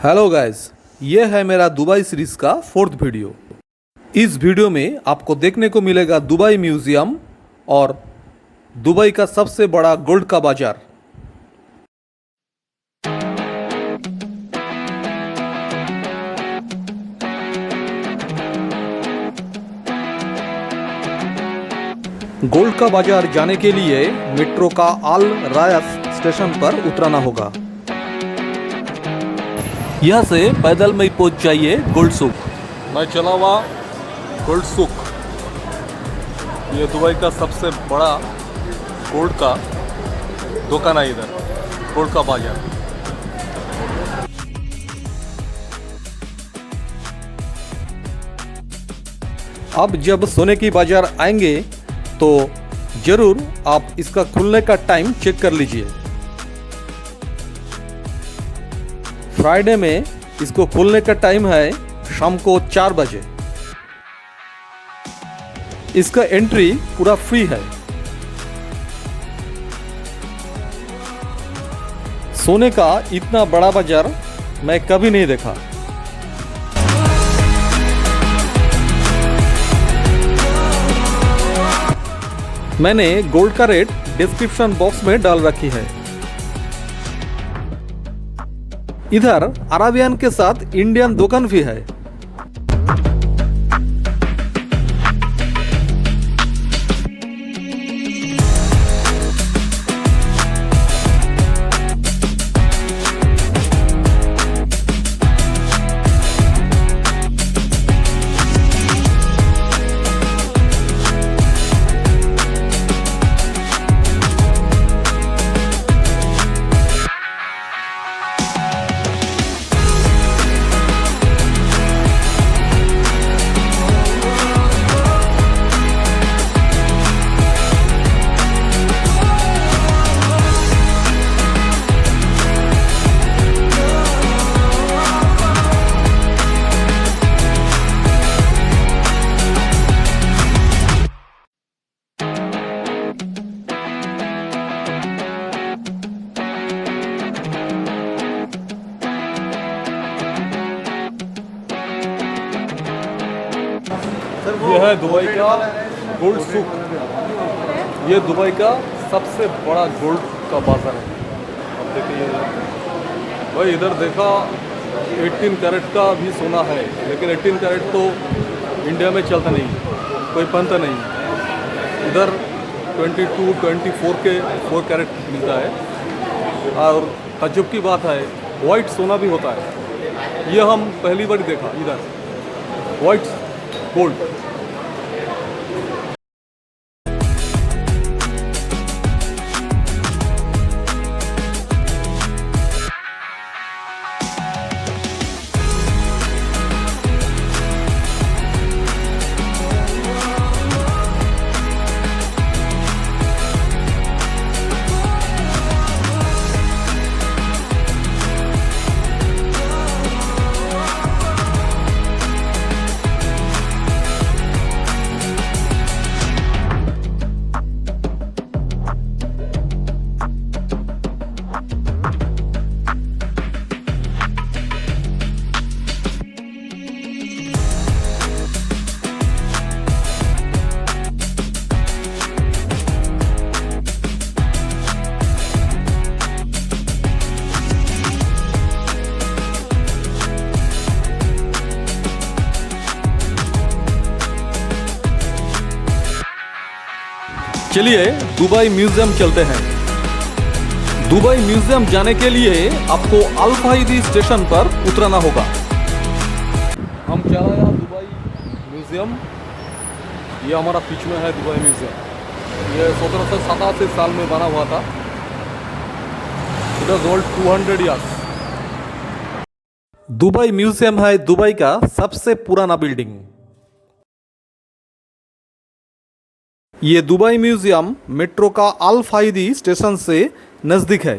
Hello guys, ये है मेरा दुबई सीरीज का 4th वीडियो। इस वीडियो में आपको देखने को मिलेगा दुबई म्यूजियम और दुबई का सबसे बड़ा गोल्ड का बाजार। गोल्ड का बाजार जाने के लिए मेट्रो का आल रायस स्टेशन पर उतरना होगा। यहाँ से पैदल में पहुंच जाइए गोल्ड सूक। मैं चला हुआ गोल्ड सूक। ये दुबई का सबसे बड़ा गोल्ड का दुकान है, इधर गोल्ड का बाजार। अब जब सोने की बाजार आएंगे तो जरूर आप इसका खुलने का टाइम चेक कर लीजिए। फ्राइडे में इसको खोलने का टाइम है शाम को 4 बजे। इसका एंट्री पूरा फ्री है। सोने का इतना बड़ा बाजार मैं कभी नहीं देखा। मैंने गोल्ड का रेट डिस्क्रिप्शन बॉक्स में डाल रखी है। इधर अरेबियन के साथ इंडियन दुकान भी है। यह है दुबई का गोल्ड सूक। ये दुबई का सबसे बड़ा गोल्ड का बाजार है। अब देखिए भाई, इधर देखा 18 कैरेट का भी सोना है, लेकिन 18 कैरेट तो इंडिया में चलता नहीं, कोई बनता नहीं। इधर 22, 24 के 4 कैरेट मिलता है। और तजुब की बात है, वाइट सोना भी होता है। ये हम पहली बार देखा इधर वाइट गोल्ड। चलिए दुबई म्यूजियम चलते हैं। दुबई म्यूजियम जाने के लिए आपको अल फायदी स्टेशन पर उतरना होगा। हम चला गया दुबई म्यूजियम। ये हमारा बीच में है दुबई म्यूजियम। ये 1787 साल में बना हुआ था। It was old 200 years. Dubai museum है दुबई का सबसे पुराना बिल्डिंग। ये दुबई म्यूजियम मेट्रो का अल फायदी स्टेशन से नज़दीक है।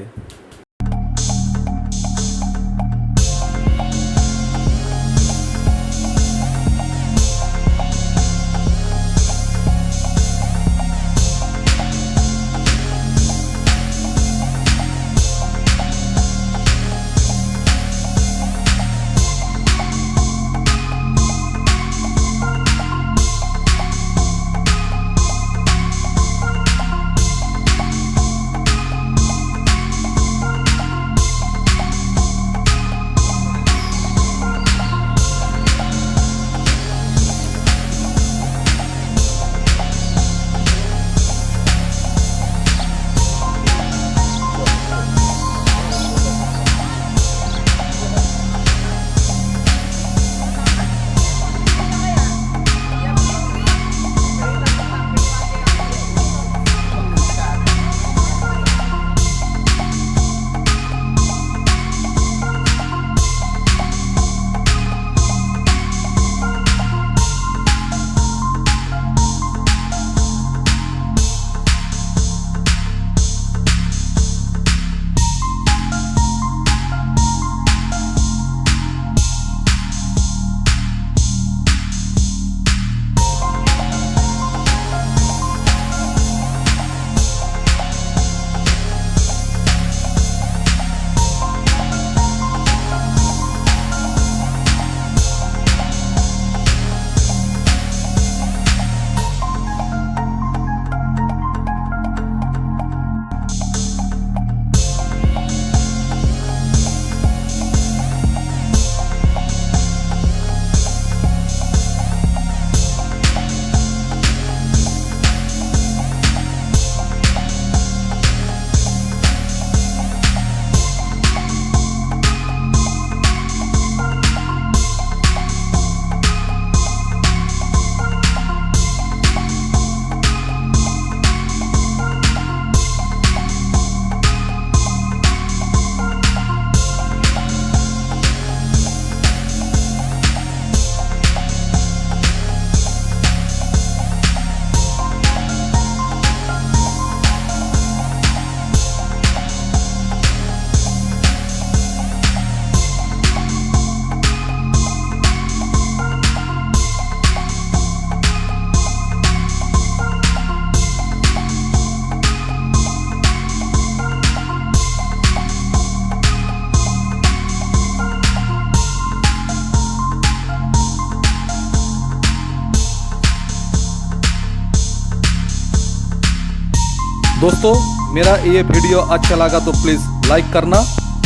दोस्तों मेरा ये वीडियो अच्छा लगा तो प्लीज़ लाइक करना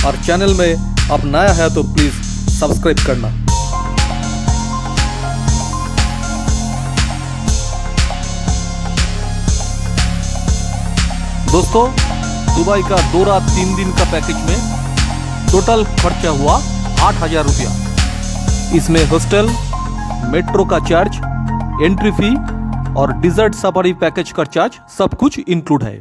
और चैनल में आप नया है तो प्लीज़ सब्सक्राइब करना। दोस्तों दुबई का 2 रात 3 दिन का पैकेज में टोटल खर्चा हुआ 8,000 रुपया। इसमें हॉस्टल, मेट्रो का चार्ज, एंट्री फी और डिजर्ट सफारी पैकेज का चार्ज सब कुछ इंक्लूड है।